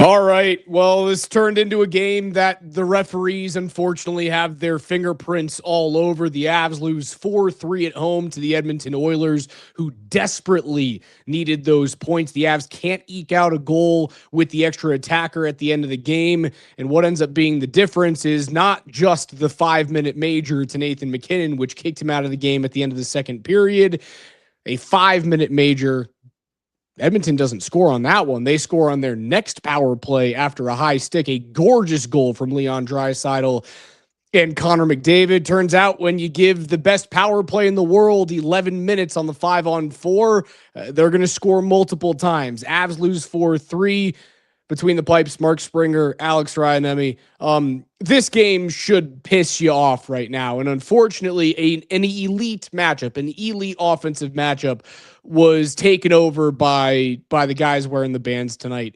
All right. Well, this turned into a game that the referees unfortunately have their fingerprints all over. The Avs lose 4-3 at home to the Edmonton Oilers, who desperately needed those points. The Avs can't eke out a goal with the extra attacker at the end of the game. And what ends up being the difference is not just the 5-minute major to Nathan MacKinnon, which kicked him out of the game at the end of the second period. A 5-minute major. Edmonton doesn't score on that one. They score on their next power play after a high stick, a gorgeous goal from Leon Draisaitl and Connor McDavid. Turns out when you give the best power play in the world 11 minutes on the 5-on-4, they're going to score multiple times. Avs lose 4-3. Between the pipes, Mark Springer, Alex Ryanemi. This game should piss you off right now. And unfortunately, an elite matchup, an elite offensive matchup was taken over by the guys wearing the bands tonight.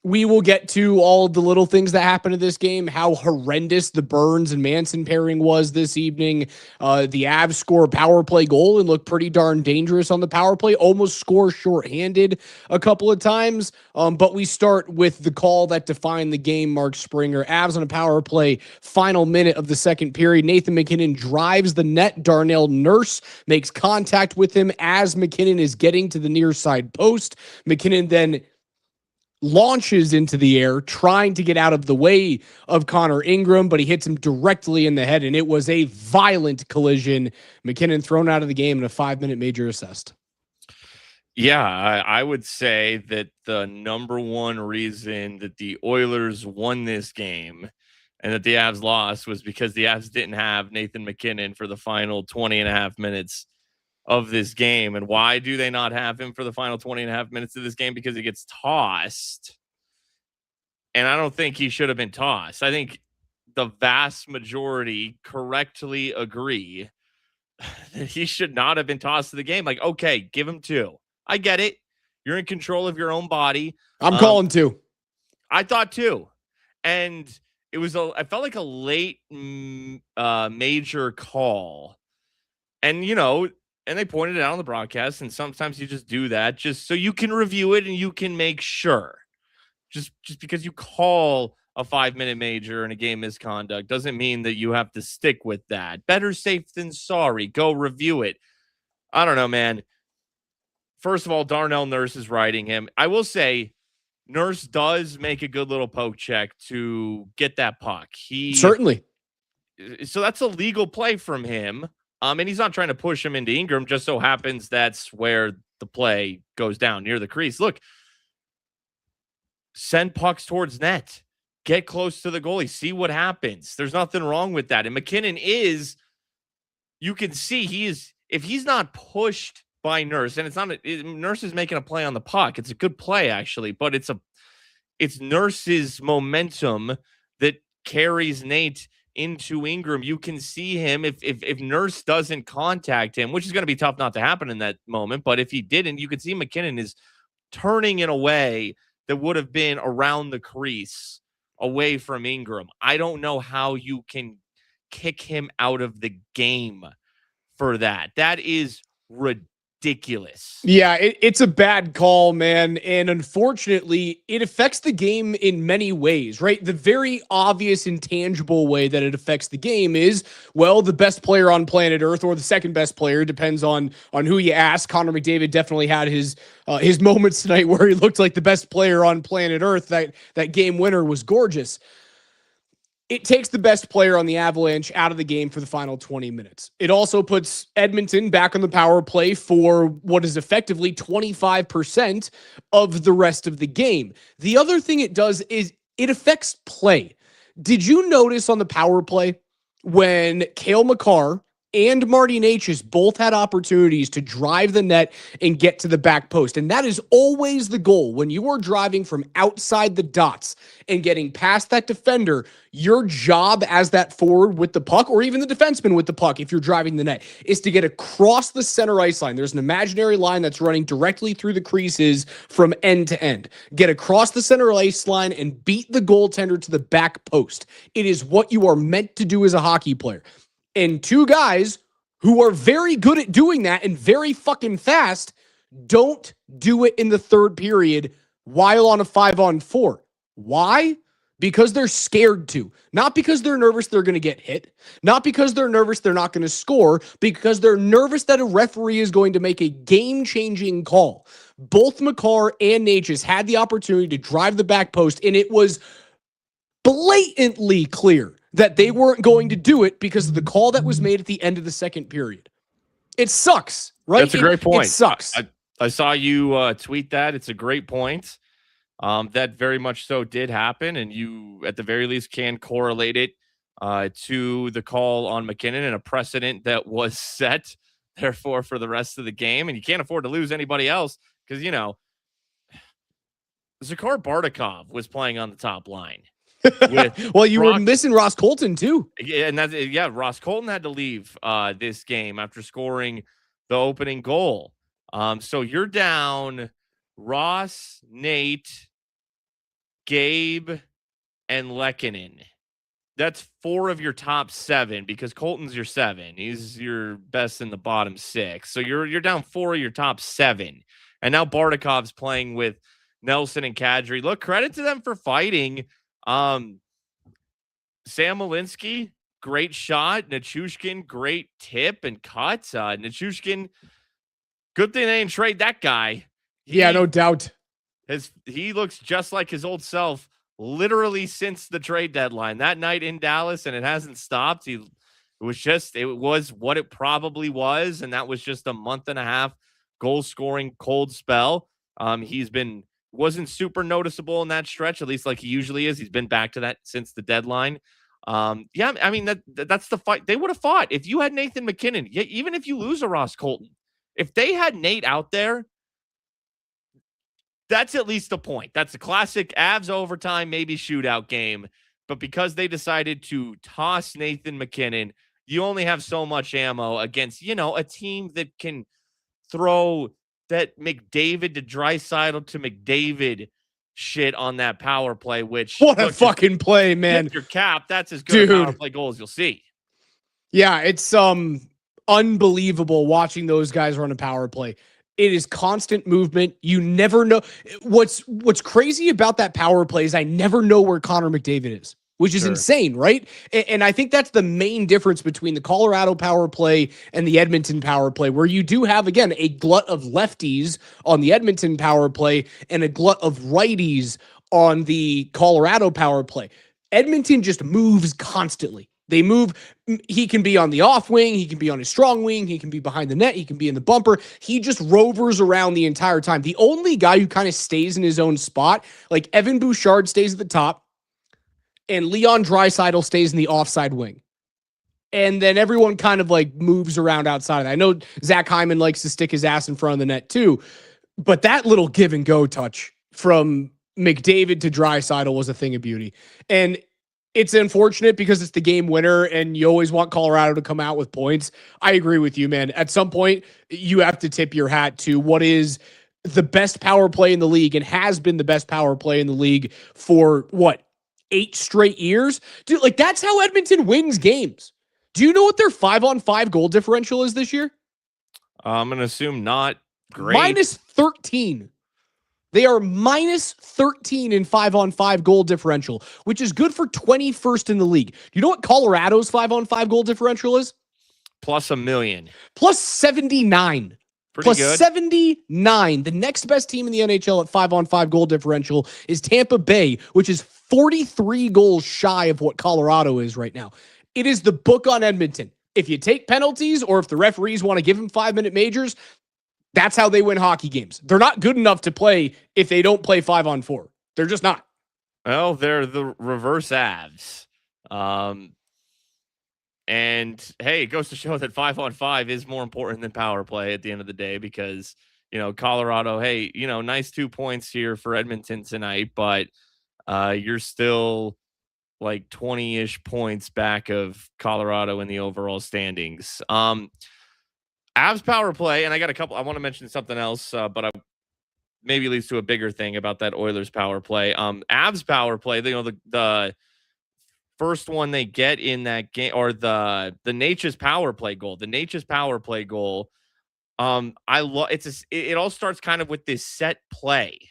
We will get to all of the little things that happened in this game, how horrendous the Burns and Manson pairing was this evening. The Avs score a power play goal and look pretty darn dangerous on the power play, almost score shorthanded a couple of times. But we start with the call that defined the game, Mark Springer. Avs on a power play, final minute of the second period. Nathan MacKinnon drives the net. Darnell Nurse makes contact with him as MacKinnon is getting to the near side post. MacKinnon then launches into the air, trying to get out of the way of Connor Ingram, but he hits him directly in the head, and it was a violent collision. MacKinnon thrown out of the game and a 5-minute major assessed. Yeah, I would say that the number one reason that the Oilers won this game and that the Avs lost was because the Avs didn't have Nathan MacKinnon for the final 20 and a half minutes of this game. And why do they not have him for the final 20 and a half minutes of this game? Because he gets tossed. And I don't think he should have been tossed. I think the vast majority correctly agree that he should not have been tossed to the game. Like, okay, give him 2. I get it. You're in control of your own body. I'm calling 2. I thought 2. And I felt like a late major call. And, and they pointed it out on the broadcast, and sometimes you just do that just so you can review it and you can make sure. Just because you call a 5-minute major in a game misconduct doesn't mean that you have to stick with that. Better safe than sorry. Go review it. I don't know, man. First of all, Darnell Nurse is riding him. I will say Nurse does make a good little poke check to get that puck. Certainly. So that's a legal play from him. And he's not trying to push him into Ingram. Just so happens that's where the play goes down, near the crease. Look, send pucks towards net. Get close to the goalie. See what happens. There's nothing wrong with that. And MacKinnon you can see if he's not pushed by Nurse, and it's not, Nurse is making a play on the puck. It's a good play, actually, but it's Nurse's momentum that carries Nate into Ingram. You can see him if Nurse doesn't contact him, which is going to be tough not to happen in that moment. But if he didn't, you could see MacKinnon is turning in a way that would have been around the crease away from Ingram. I don't know how you can kick him out of the game for that. That is ridiculous. Yeah, it's a bad call, man. And unfortunately, it affects the game in many ways, right? The very obvious, intangible way that it affects the game is, well, the best player on planet Earth or the second best player, depends on who you ask. Connor McDavid definitely had his moments tonight where he looked like the best player on planet Earth. That game winner was gorgeous. It takes the best player on the Avalanche out of the game for the final 20 minutes. It also puts Edmonton back on the power play for what is effectively 25% of the rest of the game. The other thing it does is it affects play. Did you notice on the power play when Cale Makar and Marty Necas both had opportunities to drive the net and get to the back post? And that is always the goal. When you are driving from outside the dots and getting past that defender, your job as that forward with the puck, or even the defenseman with the puck, if you're driving the net, is to get across the center ice line. There's an imaginary line that's running directly through the creases from end to end. Get across the center ice line and beat the goaltender to the back post. It is what you are meant to do as a hockey player. And 2 guys who are very good at doing that and very fucking fast don't do it in the third period while on a 5-on-4. Why? Because they're scared to. Not because they're nervous they're going to get hit. Not because they're nervous they're not going to score. Because they're nervous that a referee is going to make a game-changing call. Both Makar and Natchez had the opportunity to drive the back post, and it was blatantly clear that they weren't going to do it because of the call that was made at the end of the second period. It sucks, right? That's a great point. It sucks. I saw you tweet that. It's a great point. That very much so did happen, and you, at the very least, can correlate it to the call on MacKinnon and a precedent that was set, therefore, for the rest of the game. And you can't afford to lose anybody else because, you know, Zakhar Bardakov was playing on the top line. Well, you were missing Ross Colton, too. Yeah, and Ross Colton had to leave this game after scoring the opening goal. So you're down Ross, Nate, Gabe, and Lehkonen. That's 4 of your top 7 because Colton's your 7. He's your best in the bottom 6. So you're down 4 of your top 7. And now Bardakov's playing with Nelson and Kadri. Look, credit to them for fighting. Sam Malinsky, great shot. Nichushkin, great tip and cut. Nichushkin, good thing they didn't trade that guy. Yeah, no doubt. He looks just like his old self literally since the trade deadline. That night in Dallas, and it hasn't stopped. It was what it probably was, and that was just a month and a half goal-scoring cold spell. Wasn't super noticeable in that stretch, at least like he usually is. He's been back to that since the deadline. Yeah, I mean, that's the fight. They would have fought. If you had Nathan MacKinnon, even if you lose a Ross Colton, if they had Nate out there, that's at least a point. That's a classic Avs overtime, maybe shootout game. But because they decided to toss Nathan MacKinnon, you only have so much ammo against, a team that can throw that McDavid to Draisaitl to McDavid shit on that power play, which what a fucking play, man. Your cap, that's as good a power play goal as you'll see. Yeah, it's unbelievable watching those guys run a power play. It is constant movement. You never know. What's crazy about that power play is I never know where Connor McDavid is, which is insane, right? And I think that's the main difference between the Colorado power play and the Edmonton power play, where you do have, again, a glut of lefties on the Edmonton power play and a glut of righties on the Colorado power play. Edmonton just moves constantly. They move. He can be on the off wing. He can be on his strong wing. He can be behind the net. He can be in the bumper. He just rovers around the entire time. The only guy who kind of stays in his own spot, like Evan Bouchard stays at the top, and Leon Draisaitl stays in the offside wing. And then everyone kind of like moves around outside of that. I know Zach Hyman likes to stick his ass in front of the net too, but that little give and go touch from McDavid to Draisaitl was a thing of beauty. And it's unfortunate because it's the game winner and you always want Colorado to come out with points. I agree with you, man. At some point, you have to tip your hat to what is the best power play in the league and has been the best power play in the league for 8 straight years? Dude, like that's how Edmonton wins games. Do you know what their 5-on-5 goal differential is this year? I'm going to assume not great. -13. They are -13 in 5-on-5 goal differential, which is good for 21st in the league. Do you know what Colorado's 5-on-5 goal differential is? +1,000,000. +79. Pretty good. +79. The next best team in the NHL at 5-on-5 goal differential is Tampa Bay, which is 43 goals shy of what Colorado is right now. It is the book on Edmonton. If you take penalties or if the referees want to give them 5-minute majors, that's how they win hockey games. They're not good enough to play if they don't play 5-on-4. They're just not. Well, they're the reverse Avs. And hey, it goes to show that 5-on-5 is more important than power play at the end of the day because, Colorado, hey, nice 2 points here for Edmonton tonight, but you're still like 20-ish points back of Colorado in the overall standings. Avs power play, and I got a couple. I want to mention something else, but maybe leads to a bigger thing about that Oilers power play. Avs power play, the first one they get in that game, or the Natchez power play goal. The Natchez power play goal. It all starts kind of with this set play.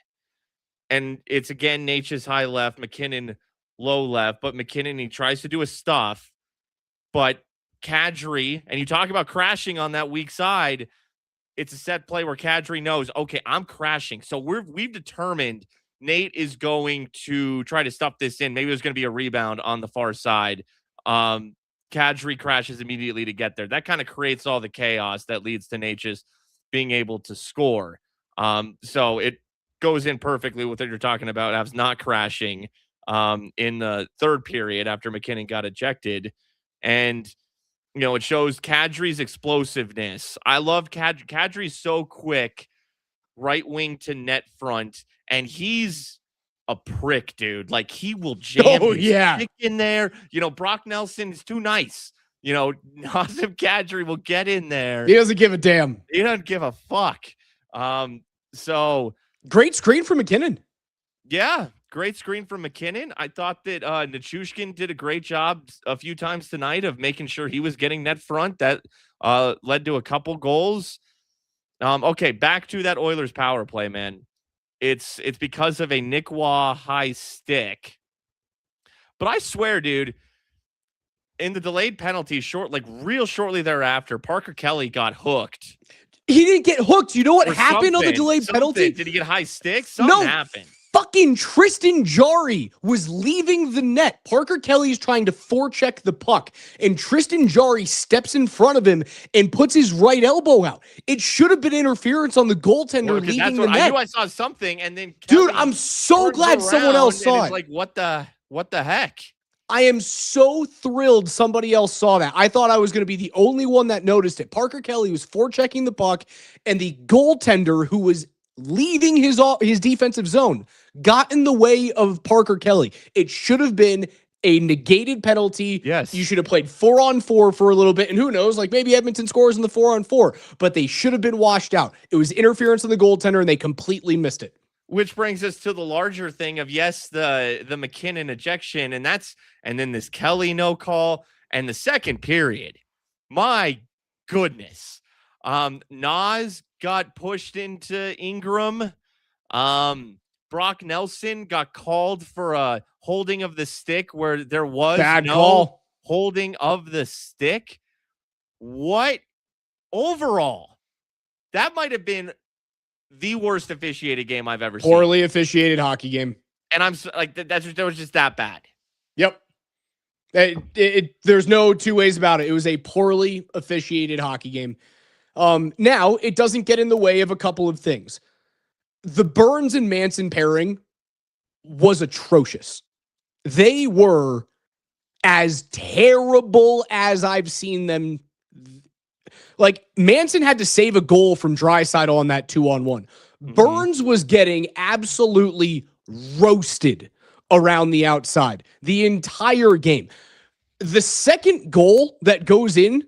And it's again Nature's high left, MacKinnon low left, but MacKinnon, he tries to do his stuff, but Kadri, and you talk about crashing on that weak side, it's a set play where Kadri knows, okay, I'm crashing. So we've determined Nate is going to try to stuff this in. Maybe there's going to be a rebound on the far side. Kadri crashes immediately to get there. That kind of creates all the chaos that leads to Nate just being able to score. So it goes in perfectly with what you're talking about. Avs not crashing in the third period after MacKinnon got ejected. And you know, it shows Kadri's explosiveness. I love Kadri. Kadri's so quick, right wing to net front, and he's a prick, dude. Like, he will jam his stick in there. You know, Brock Nelson is too nice. You know, Nazem Kadri will get in there. He doesn't give a damn. He doesn't give a fuck. So great screen for MacKinnon. Yeah, great screen from MacKinnon. I thought that Nichushkin did a great job a few times tonight of making sure he was getting net front. That led to a couple goals. Okay, back to that Oilers power play, man. It's because of a Nick Waugh high stick. But I swear, dude, in the delayed penalty, real shortly thereafter, Parker Kelly got hooked. He didn't get hooked. You know what happened on the delayed penalty? Did he get high stick? Something happened. Fucking Tristan Jarry was leaving the net. Parker Kelly is trying to forecheck the puck, and Tristan Jarry steps in front of him and puts his right elbow out. It should have been interference on the goaltender leaving the net. I knew I saw something, and then Kelly, dude, I'm so glad someone else saw it. Like, what the heck? I am so thrilled somebody else saw that. I thought I was going to be the only one that noticed it. Parker Kelly was forechecking the puck, and the goaltender, who was leaving his defensive zone, got in the way of Parker Kelly. It should have been a negated penalty. Yes. You should have played 4-on-4 for a little bit, and who knows, like maybe Edmonton scores in the 4-on-4, but they should have been washed out. It was interference on the goaltender, and they completely missed it. Which brings us to the larger thing of, yes, the MacKinnon ejection, and then this Kelly no call, and the second period. My goodness. Nas got pushed into Ingram. Brock Nelson got called for a holding of the stick where there was bad call. Holding of the stick. What? Overall, that might have been the worst officiated game I've ever seen. Poorly officiated hockey game. And I'm like, that was just that bad. Yep. There's no two ways about it. It was a poorly officiated hockey game. Now, it doesn't get in the way of a couple of things. The Burns and Manson pairing was atrocious. They were as terrible as I've seen them. Like, Manson had to save a goal from Draisaitl on that 2-on-1. Mm-hmm. Burns was getting absolutely roasted around the outside the entire game. The second goal that goes in,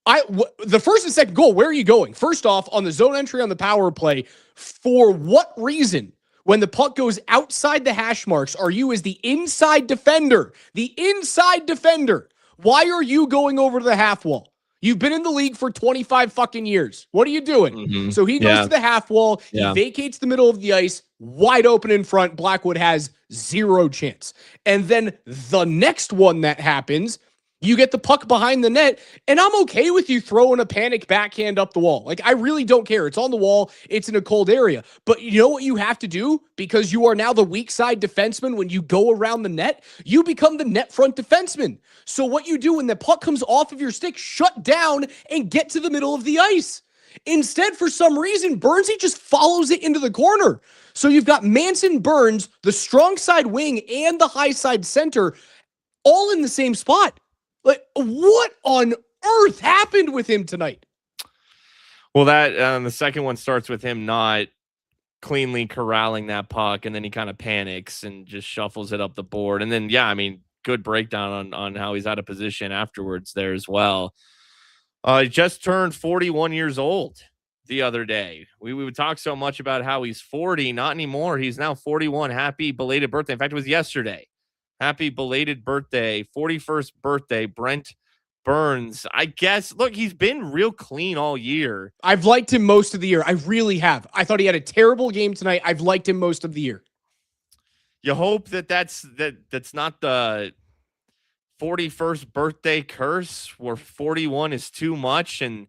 the first and second goal, where are you going? First off, on the zone entry on the power play, for what reason, when the puck goes outside the hash marks, are you as the inside defender? The inside defender. Why are you going over to the half wall? You've been in the league for 25 fucking years. What are you doing? Mm-hmm. So he goes to the half wall. He vacates the middle of the ice, wide open in front. Blackwood has zero chance. And then the next one that happens, you get the puck behind the net, and I'm okay with you throwing a panic backhand up the wall. Like, I really don't care. It's on the wall. It's in a cold area. But you know what you have to do? Because you are now the weak side defenseman when you go around the net, you become the net front defenseman. So what you do when the puck comes off of your stick, shut down and get to the middle of the ice. Instead, for some reason, Burnsy just follows it into the corner. So you've got Manson, Burns, the strong side wing, and the high side center all in the same spot. Like, what on earth happened with him tonight? Well, that the second one starts with him not cleanly corralling that puck, and then he kind of panics and just shuffles it up the board. And then, good breakdown on how he's out of position afterwards there as well. He just turned 41 years old the other day. We would talk so much about how he's 40. Not anymore. He's now 41. Happy belated birthday. In fact, it was yesterday. Happy belated birthday, 41st birthday, Brent Burns. I guess, look, he's been real clean all year. I've liked him most of the year. I really have. I thought he had a terrible game tonight. I've liked him most of the year. You hope that's not the 41st birthday curse where 41 is too much. And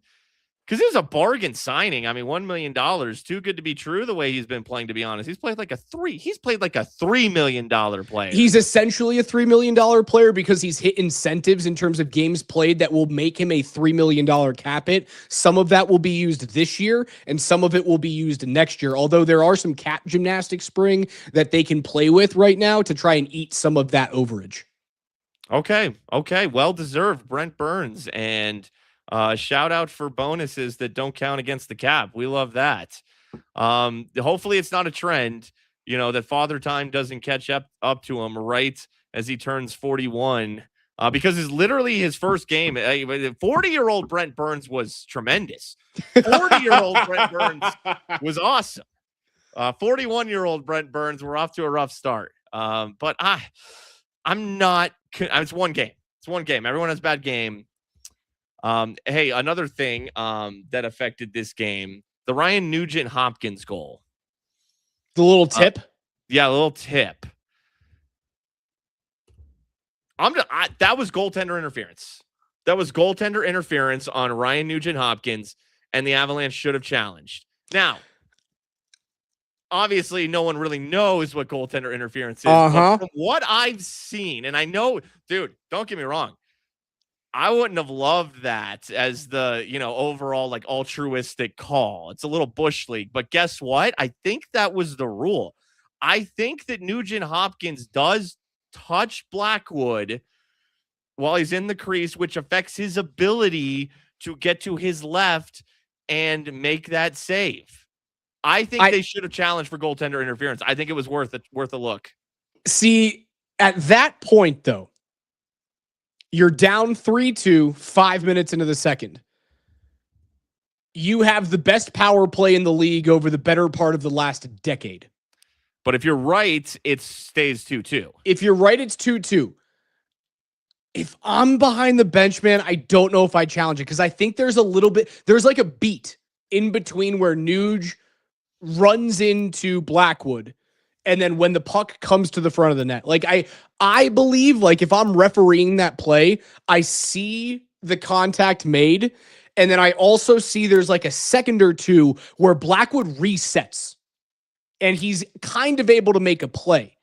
because it was a bargain signing. I mean, $1 million, too good to be true the way he's been playing, to be honest. He's played like a $3 million player. He's essentially a $3 million player because he's hit incentives in terms of games played that will make him a $3 million cap hit. Some of that will be used this year and some of it will be used next year. Although there are some cap gymnastics, Spring, that they can play with right now to try and eat some of that overage. Okay. Well-deserved, Brent Burns. And shout out for bonuses that don't count against the cap. We love that. Hopefully it's not a trend, that Father Time doesn't catch up to him right as he turns 41, because it's literally his first game. 40-year-old Brent Burns was tremendous. 40-year-old Brent Burns was awesome. 41-year-old Brent Burns, we're off to a rough start. But I'm not. It's one game. Everyone has a bad game. Hey, another thing that affected this game, the Ryan Nugent-Hopkins goal. The little tip? Yeah, a little tip. That was goaltender interference. That was goaltender interference on Ryan Nugent-Hopkins, and the Avalanche should have challenged. Now, obviously, no one really knows what goaltender interference is. But from what I've seen, and I know, dude, don't get me wrong, I wouldn't have loved that as the, overall like altruistic call. It's a little bush league, but guess what? I think that was the rule. I think that Nugent Hopkins does touch Blackwood while he's in the crease, which affects his ability to get to his left and make that save. I think they should have challenged for goaltender interference. I think it was worth a look. See, at that point, though, you're down 3-2, 5 minutes into the second. You have the best power play in the league over the better part of the last decade. But if you're right, it stays 2-2. If you're right, it's 2-2. If I'm behind the bench, man, I don't know if I challenge it because I think there's like a beat in between where Nuge runs into Blackwood and then when the puck comes to the front of the net. Like I believe, like, if I'm refereeing that play, I see the contact made, and then I also see there's like a second or two where Blackwood resets and he's kind of able to make a play.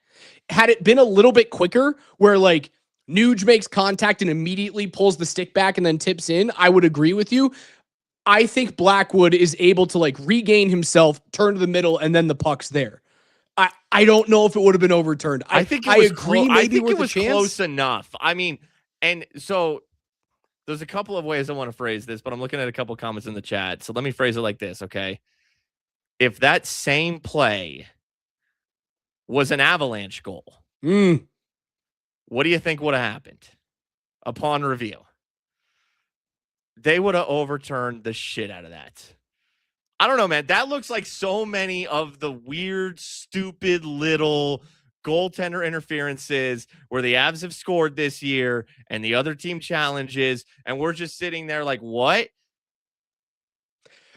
Had it been a little bit quicker where like Nuge makes contact and immediately pulls the stick back and then tips in, I would agree with you. I think Blackwood is able to like regain himself, turn to the middle, and then the puck's there. I don't know if it would have been overturned. I think it was close enough. I mean, and so there's a couple of ways I want to phrase this, but I'm looking at a couple of comments in the chat. So let me phrase it like this, okay? If that same play was an Avalanche goal, what do you think would have happened upon review? They would have overturned the shit out of that. I don't know, man. That looks like so many of the weird, stupid little goaltender interferences where the Avs have scored this year and the other team challenges, and we're just sitting there like, what?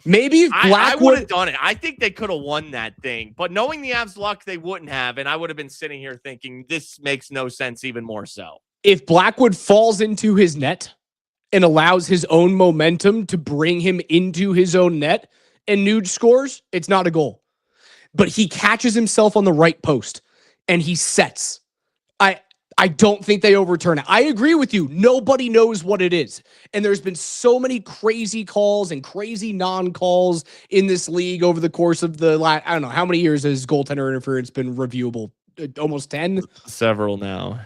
Maybe if Blackwood... I would have done it. I think they could have won that thing, but knowing the Avs' luck, they wouldn't have, and I would have been sitting here thinking, this makes no sense even more so. If Blackwood falls into his net and allows his own momentum to bring him into his own net, and Nuge scores, it's not a goal. But he catches himself on the right post, and he sets. I don't think they overturn it. I agree with you. Nobody knows what it is. And there's been so many crazy calls and crazy non-calls in this league over the course of the last, I don't know, how many years has goaltender interference been reviewable? Almost 10? Several now.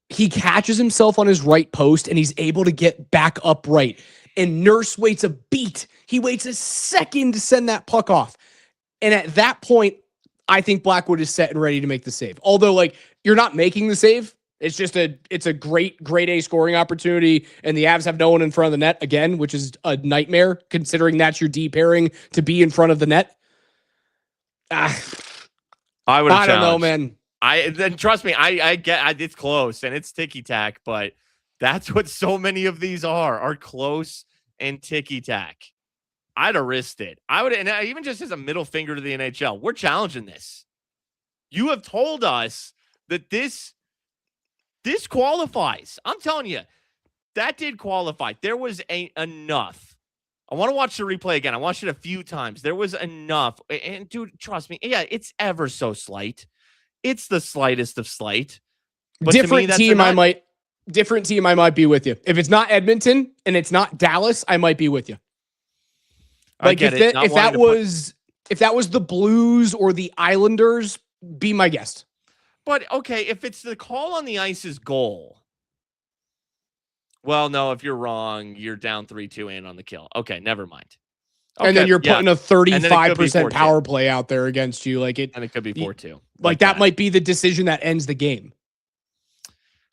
He catches himself on his right post, and he's able to get back upright. And Nurse waits a beat. He waits a second to send that puck off. And at that point, I think Blackwood is set and ready to make the save. Although, like, you're not making the save. It's a great A scoring opportunity. And the Avs have no one in front of the net again, which is a nightmare considering that's your D pairing to be in front of the net. I don't know, man. Then trust me, I get it's close and it's ticky tack, but that's what so many of these are close and ticky tack. I'd have risked it. I would, and even just as a middle finger to the NHL, we're challenging this. You have told us that this qualifies. I'm telling you, that did qualify. There was enough. I want to watch the replay again. I watched it a few times. There was enough. And dude, trust me. Yeah, it's ever so slight. It's the slightest of slight. But different team, I might be with you. If it's not Edmonton and it's not Dallas, I might be with you. Like if that was the Blues or the Islanders, be my guest. But okay, if it's the call on the ice's goal. Well, no, if you're wrong, you're down 3-2 and on the kill. Okay, never mind. Okay, and then you're putting a 35% power play out there against you. And it could be 4-2. Like that might be the decision that ends the game.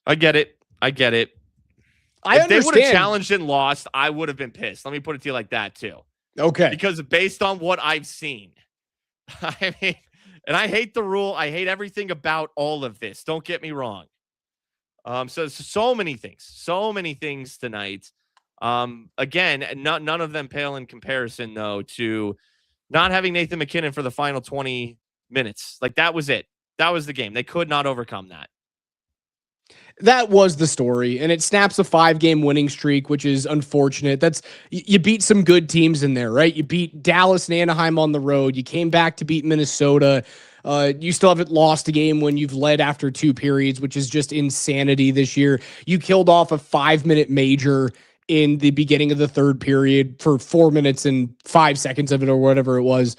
I get it. I if understand. They would have challenged and lost, I would have been pissed. Let me put it to you like that too. Okay. Because based on what I've seen, I mean, and I hate the rule. I hate everything about all of this. Don't get me wrong. So many things tonight. Again, none of them pale in comparison though to not having Nathan MacKinnon for the final 20 minutes. Like that was it. That was the game. They could not overcome that. That was the story, and it snaps a 5-game winning streak, which is unfortunate. You beat some good teams in there, right? You beat Dallas and Anaheim on the road. You came back to beat Minnesota. You still haven't lost a game when you've led after 2 periods, which is just insanity this year. You killed off a 5-minute major in the beginning of the 3rd period for 4 minutes and 5 seconds of it or whatever it was.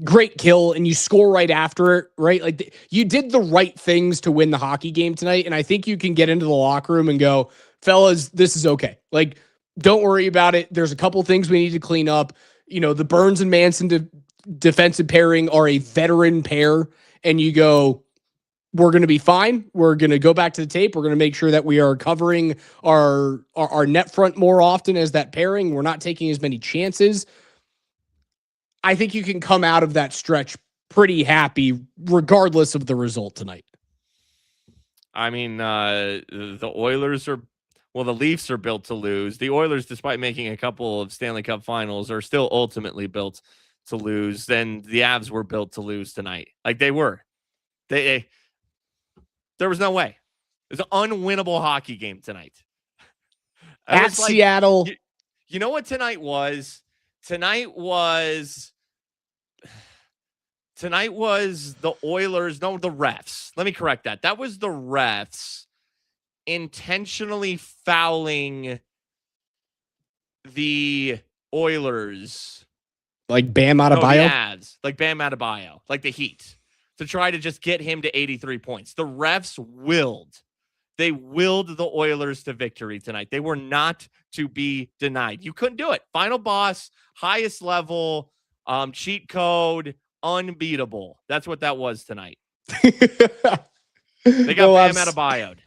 Great kill, and you score right after it, right? Like you did the right things to win the hockey game tonight, and I think you can get into the locker room and go, fellas, this is okay. Like, don't worry about it. There's a couple things we need to clean up. You know, the Burns and Manson defensive pairing are a veteran pair, and you go, we're going to be fine. We're going to go back to the tape. We're going to make sure that we are covering our net front more often as that pairing. We're not taking as many chances. I think you can come out of that stretch pretty happy, regardless of the result tonight. I mean, the Leafs are built to lose. The Oilers, despite making a couple of Stanley Cup finals, are still ultimately built to lose. Then the Avs were built to lose tonight. Like they were. There was no way. It was an unwinnable hockey game tonight. At Seattle. You know what tonight was? Tonight was the Oilers. No, the refs. Let me correct that. That was the refs intentionally fouling the Oilers. Like Bam Adebayo? No, the Avs. Like Bam Adebayo. Like the Heat. To try to just get him to 83 points. The refs willed. They willed the Oilers to victory tonight. They were not to be denied. You couldn't do it. Final boss, highest level, cheat code, unbeatable. That's what that was tonight. They got Bam Adebayo'd.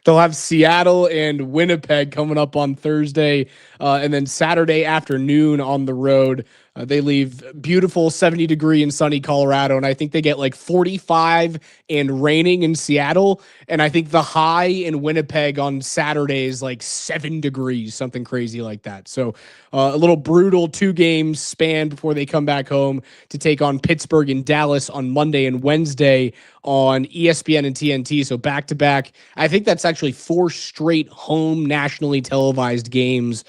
They'll have Seattle and Winnipeg coming up on Thursday, and then Saturday afternoon on the road. They leave beautiful 70-degree and sunny Colorado, and I think they get like 45 and raining in Seattle, and I think the high in Winnipeg on Saturday is like 7 degrees, something crazy like that. So a little brutal 2-game span before they come back home to take on Pittsburgh and Dallas on Monday and Wednesday on ESPN and TNT. So back-to-back. I think that's actually 4 straight home nationally televised games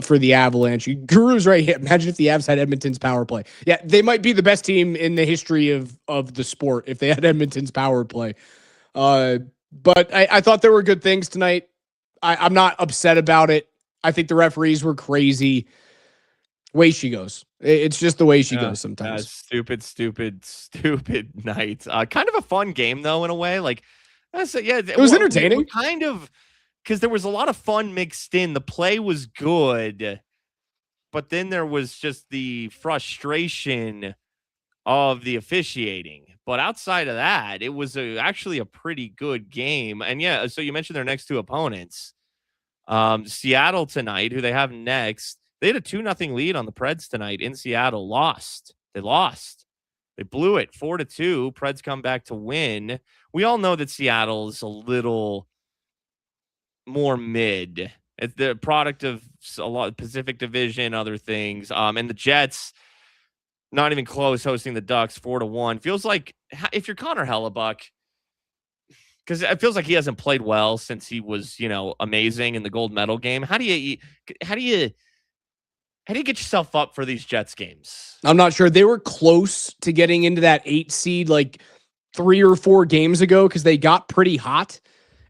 for the Avalanche. Guru's right here. Imagine if the Avs had Edmonton's power play. Yeah, they might be the best team in the history of the sport if they had Edmonton's power play. But I thought there were good things tonight. I'm not upset about it. I think the referees were crazy. Way she goes. It's just the way she goes sometimes. Stupid night. Kind of a fun game though, in a way. Like, it was entertaining. Kind of. Because there was a lot of fun mixed in. The play was good, but then there was just the frustration of the officiating. But outside of that, it was actually a pretty good game. And yeah, so you mentioned their next 2 opponents. Seattle tonight, who they have next, they had a 2-0 lead on the Preds tonight in Seattle. They lost. They blew it 4-2. Preds come back to win. We all know that Seattle is a little more mid. It's the product of a lot of Pacific Division, other things. And the Jets, Not even close hosting the Ducks 4-1. Feels like if you're Connor Hellebuck, because it feels like he hasn't played well since he was, amazing in the gold medal game. How do you get yourself up for these Jets games? I'm not sure. They were close to getting into that 8 seed like 3 or 4 games ago because they got pretty hot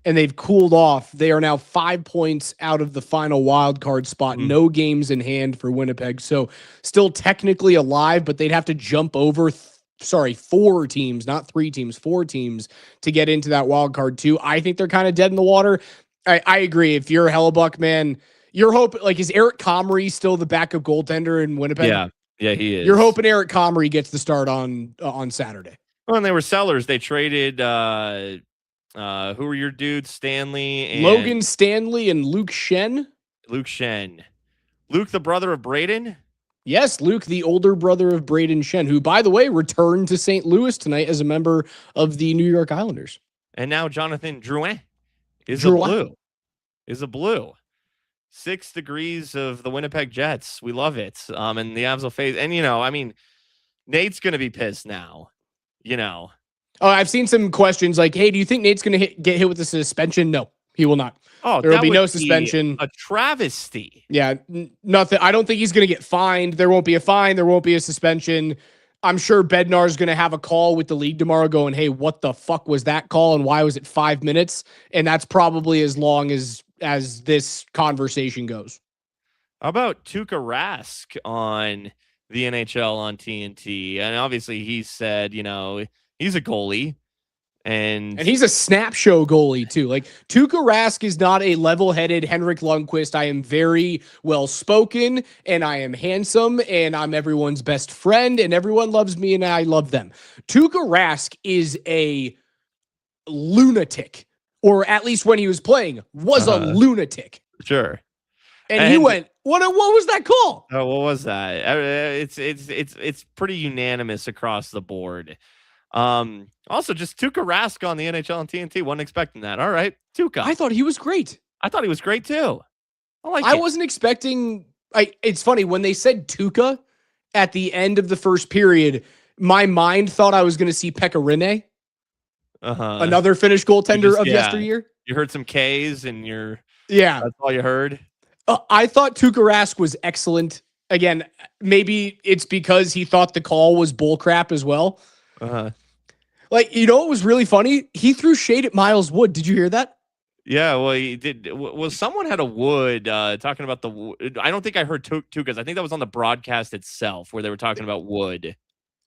and they've cooled off. They are now 5 points out of the final wild card spot. No games in hand for Winnipeg. So still technically alive, but they'd have to jump over 4 teams, not 3 teams, 4 teams to get into that wild card too. I think they're kind of dead in the water. I agree. If you're a Hellebuck, man, you're hoping, like, is Eric Comrie still the backup goaltender in Winnipeg? Yeah, he is. You're hoping Eric Comrie gets the start on Saturday. Well, and they were sellers. They traded who were your dudes? Stanley and Logan Stanley and Luke Shen. Luke, the brother of Braden. Yes, Luke, the older brother of Braden Shen, who, by the way, returned to St. Louis tonight as a member of the New York Islanders. And now Jonathan Drouin is a blue. 6 degrees of the Winnipeg Jets. We love it. And the Avs will face. And, Nate's going to be pissed now. Oh, I've seen some questions like, hey, do you think Nate's going to get hit with a suspension? No, he will not. Oh, there will be no suspension. A travesty. Yeah, nothing. I don't think he's going to get fined. There won't be a fine. There won't be a suspension. I'm sure Bednar's going to have a call with the league tomorrow going, hey, what the fuck was that call? And why was it 5 minutes? And that's probably as long as this conversation goes. How about Tuukka Rask on the NHL on TNT? And obviously he said, he's a goalie. And he's a snap show goalie too. Like, Tuukka Rask is not a level-headed Henrik Lundqvist. I am very well-spoken and I am handsome and I'm everyone's best friend and everyone loves me and I love them. Tuukka Rask is a lunatic, or at least when he was playing, was a lunatic. Sure. And he went, what was that call? Oh, what was that? It's pretty unanimous across the board. Also, just Tuukka Rask on the NHL and TNT. Wasn't expecting that. All right, Tuukka. I thought he was great. I thought he was great too. I wasn't expecting. It's funny when they said Tuukka at the end of the first period. My mind thought I was going to see Pekka Rinne, another Finnish goaltender of yesteryear. You heard some K's, and that's all you heard. I thought Tuukka Rask was excellent. Again, maybe it's because he thought the call was bullcrap as well. Like, what was really funny? He threw shade at Miles Wood. Did you hear that? Yeah, well, he did. Well, someone had a Wood talking about the Wood. I don't think I heard Tuukka's. I think that was on the broadcast itself where they were talking about Wood.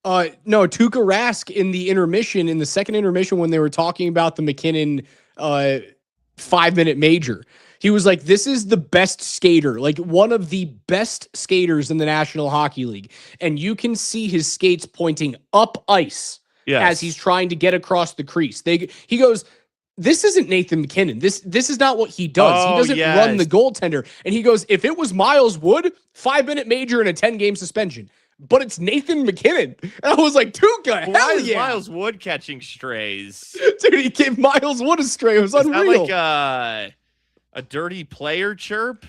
No, Tuukka Rask in the second intermission when they were talking about the MacKinnon 5-minute major. He was like, this is the best skater, like one of the best skaters in the National Hockey League. And you can see his skates pointing up ice as he's trying to get across the crease. He goes, this isn't Nathan MacKinnon. This is not what he does. He doesn't run the goaltender. And he goes, if it was Miles Wood, 5-minute major and a 10-game suspension. But it's Nathan MacKinnon. And I was like, Tuukka, hell yeah. Miles Wood catching strays? Dude, he gave Miles Wood a stray. It was unreal. Is that like a dirty player chirp?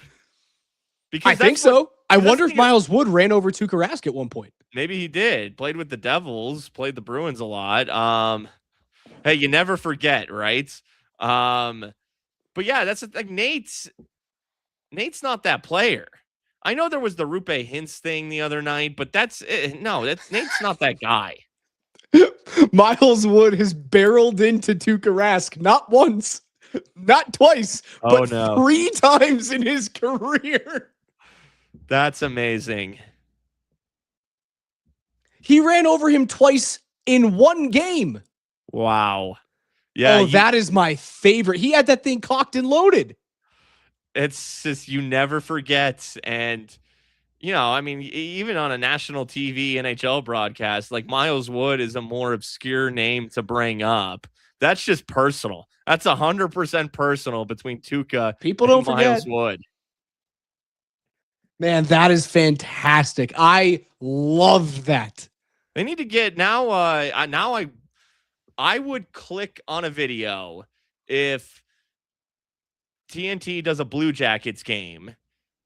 Because I think so. I wonder if Miles Wood ran over Tuukka Rask at one point. Maybe he did. Played with the Devils, played the Bruins a lot. Hey, you never forget, right? But yeah, that's like Nate's not that player. I know there was the Rupe Hintz thing the other night, but that's Nate's not that guy. Miles Wood has barreled into Tuukka Rask not once, not twice, but 3 times in his career. That's amazing. He ran over him twice in one game. Wow. Yeah. That is my favorite. He had that thing cocked and loaded. It's just, you never forget. And, I mean, even on a national TV NHL broadcast, like Miles Wood is a more obscure name to bring up. That's just personal. That's 100% personal between Tuukka and Miles Wood. Man, that is fantastic. I love that. They need to get now. I would click on a video if TNT does a Blue Jackets game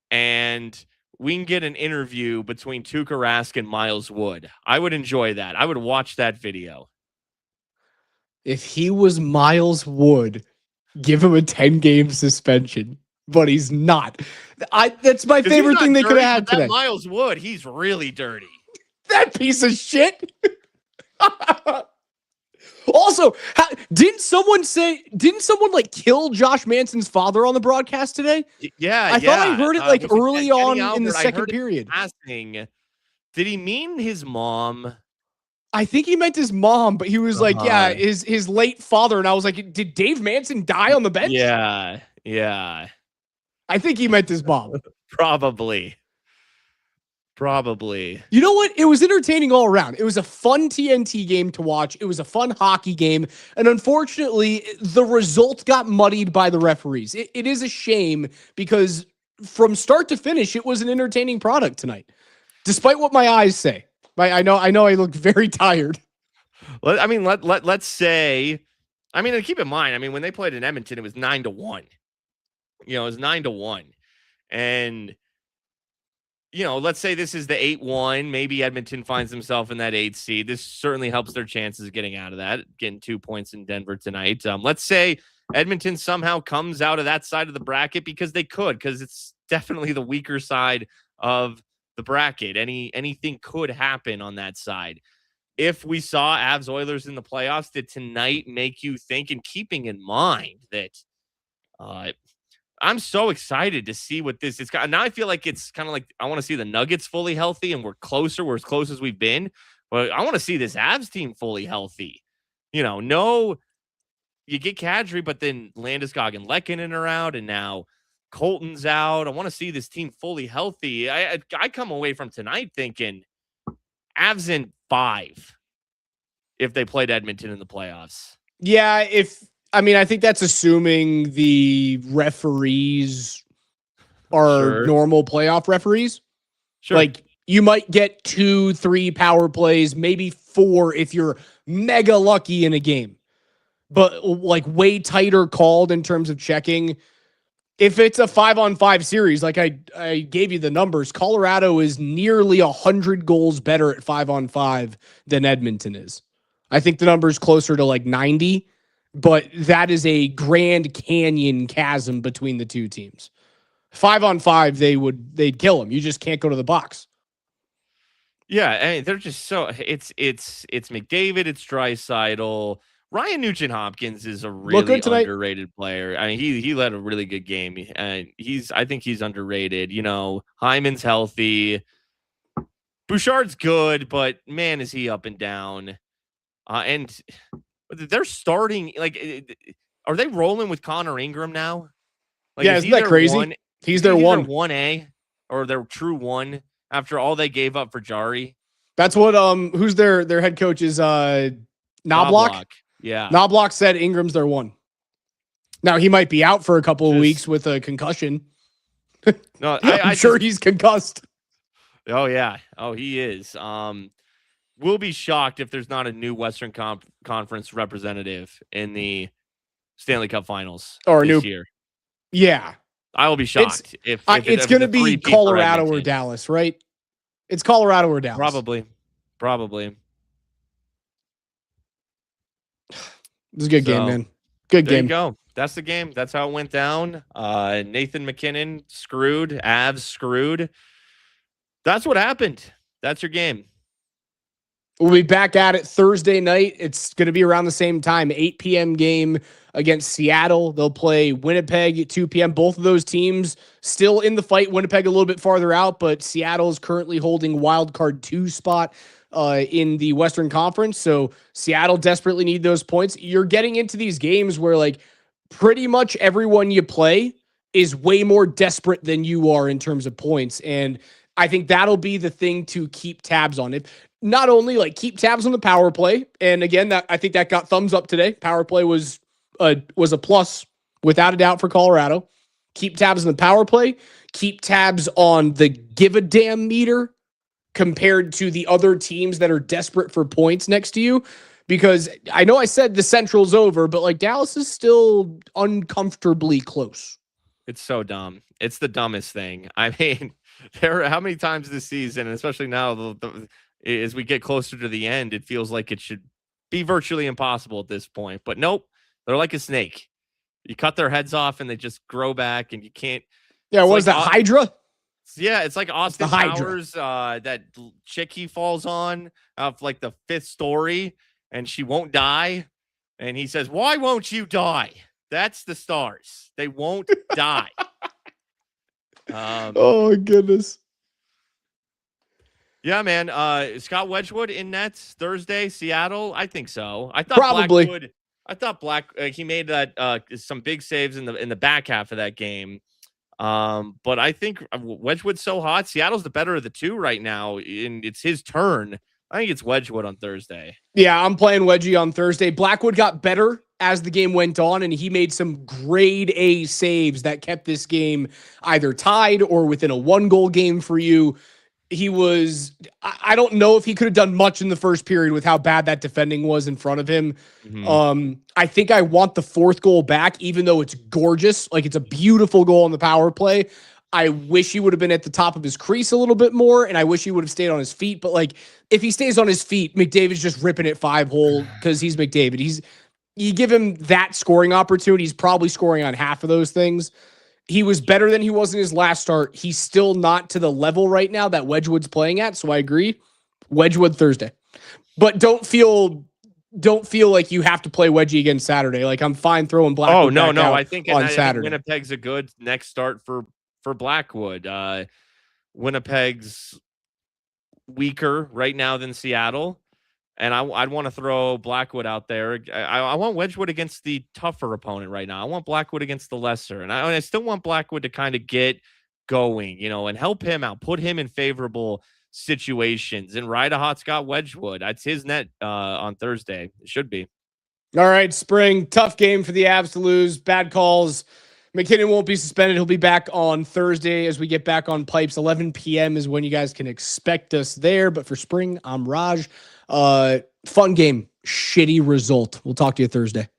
and we can get an interview between Tuukka Rask and Miles Wood. I would enjoy that. I would watch that video. If he was Miles Wood, give him a 10-game suspension, but he's not. That's my favorite thing they could have had today. Miles Wood, he's really dirty. That piece of shit. Also, didn't someone like kill Josh Manson's father on the broadcast today? Yeah, I thought I heard it like early on in the second period. Asking, did he mean his mom? I think he meant his mom, but he was like, yeah, his late father. And I was like, did Dave Manson die on the bench? Yeah. I think he meant his mom. Probably. You know what? It was entertaining all around. It was a fun TNT game to watch. It was a fun hockey game. And unfortunately, the result got muddied by the referees. It is a shame because from start to finish, it was an entertaining product tonight, despite what my eyes say. I know I look very tired. Let's say, and keep in mind, when they played in Edmonton, it was 9-1. It was 9-1. And, let's say this is the 8-1. Maybe Edmonton finds himself in that 8th seed. This certainly helps their chances of getting out of that, getting 2 points in Denver tonight. Let's say Edmonton somehow comes out of that side of the bracket because it's definitely the weaker side of the bracket. Anything could happen on that side. If we saw Avs Oilers in the playoffs, did tonight make you think, and keeping in mind that I'm so excited to see what this is. Now I feel like it's kind of like I want to see the Nuggets fully healthy, and we're as close as we've been. But I want to see this Avs team fully healthy. You get Kadri, but then Landeskog and Lehkonen are out, and now Colton's out. I want to see this team fully healthy. I come away from tonight thinking Avs in 5 if they played Edmonton in the playoffs. Yeah, I think that's assuming the referees are normal playoff referees. Sure. Like you might get 2-3 power plays, maybe 4 if you're mega lucky in a game. But like way tighter called in terms of checking. If it's a 5-on-5 series, like I gave you the numbers, Colorado is nearly 100 goals better at 5-on-5 than Edmonton is. I think the number is closer to like 90, but that is a Grand Canyon chasm between the two teams. 5-on-5, they'd kill them. You just can't go to the box. Yeah, they're just so it's McDavid, it's Draisaitl. Ryan Nugent-Hopkins is a really underrated player. He led a really good game. I think he's underrated. Hyman's healthy. Bouchard's good, but man, is he up and down. And they're starting, are they rolling with Connor Ingram now? Isn't that crazy? He's their 1A or their true 1 after all they gave up for Jari. That's what who's their head coach is Knobloch. Yeah. Knobloch said Ingram's their 1. Now he might be out for a couple of weeks with a concussion. No, I'm sure he's concussed. Oh yeah. Oh, he is. We'll be shocked if there's not a new Western Conference representative in the Stanley Cup Finals this year. Yeah. I will be shocked if it's going to be Colorado or Dallas, right? It's Colorado or Dallas. Probably. It was a good game, man. Good game. There you go. That's the game. That's how it went down. Nathan MacKinnon screwed. Avs screwed. That's what happened. That's your game. We'll be back at it Thursday night. It's going to be around the same time, 8 p.m. game against Seattle. They'll play Winnipeg at 2 p.m. Both of those teams still in the fight. Winnipeg a little bit farther out, but Seattle is currently holding wild card 2 spot in the Western Conference. So Seattle desperately need those points. You're getting into these games where pretty much everyone you play is way more desperate than you are in terms of points. And I think that'll be the thing to keep tabs on. It not only keep tabs on the power play, and again, I think that got thumbs up today. Power play was a plus without a doubt for Colorado. Keep tabs on the power play. Keep tabs on the give a damn meter compared to the other teams that are desperate for points next to you. Because I know I said the Central's over, but Dallas is still uncomfortably close. It's so dumb. It's the dumbest thing. I mean, how many times this season, and especially now, as we get closer to the end, it feels like it should be virtually impossible at this point. But nope, they're like a snake. You cut their heads off and they just grow back, and you can't. Yeah, what is that, Hydra? Yeah, it's like Austin Powers, that chick he falls on off like the 5th story, and she won't die. And he says, "Why won't you die?" That's the stars. They won't die. Oh, goodness. Yeah, man. Scott Wedgwood in nets Thursday, Seattle. I think so. I thought Probably. he made that some big saves in the back half of that game. But I think Wedgwood's so hot. Seattle's the better of the two right now, and it's his turn. I think it's Wedgwood on Thursday. Yeah, I'm playing Wedgie on Thursday. Blackwood got better as the game went on, and he made some grade A saves that kept this game either tied or within a 1-goal game for you. He was, I don't know if he could have done much in the first period with how bad that defending was in front of him. Mm-hmm. I think I want the 4th goal back, even though it's gorgeous. Like, it's a beautiful goal on the power play. I wish he would have been at the top of his crease a little bit more, and I wish he would have stayed on his feet. But, like, if he stays on his feet, McDavid's just ripping it 5-hole because he's McDavid. You give him that scoring opportunity, he's probably scoring on half of those things. He was better than he was in his last start. He's still not to the level right now that Wedgwood's playing at, so I agree. Wedgwood Thursday. But don't feel like you have to play Wedgie again Saturday. Like, I'm fine throwing Blackwood back out I think on Saturday. Winnipeg's a good next start for Blackwood. Winnipeg's weaker right now than Seattle. And I'd want to throw Blackwood out there. I want Wedgwood against the tougher opponent right now. I want Blackwood against the lesser. And I still want Blackwood to kind of get going, and help him out, put him in favorable situations, and ride a hot Scott Wedgwood. That's his net on Thursday. It should be. All right, Spring. Tough game for the Avs to lose. Bad calls. MacKinnon won't be suspended. He'll be back on Thursday as we get back on Pipes. 11 p.m. is when you guys can expect us there. But for Spring, I'm Raj. Fun game, shitty result. We'll talk to you Thursday.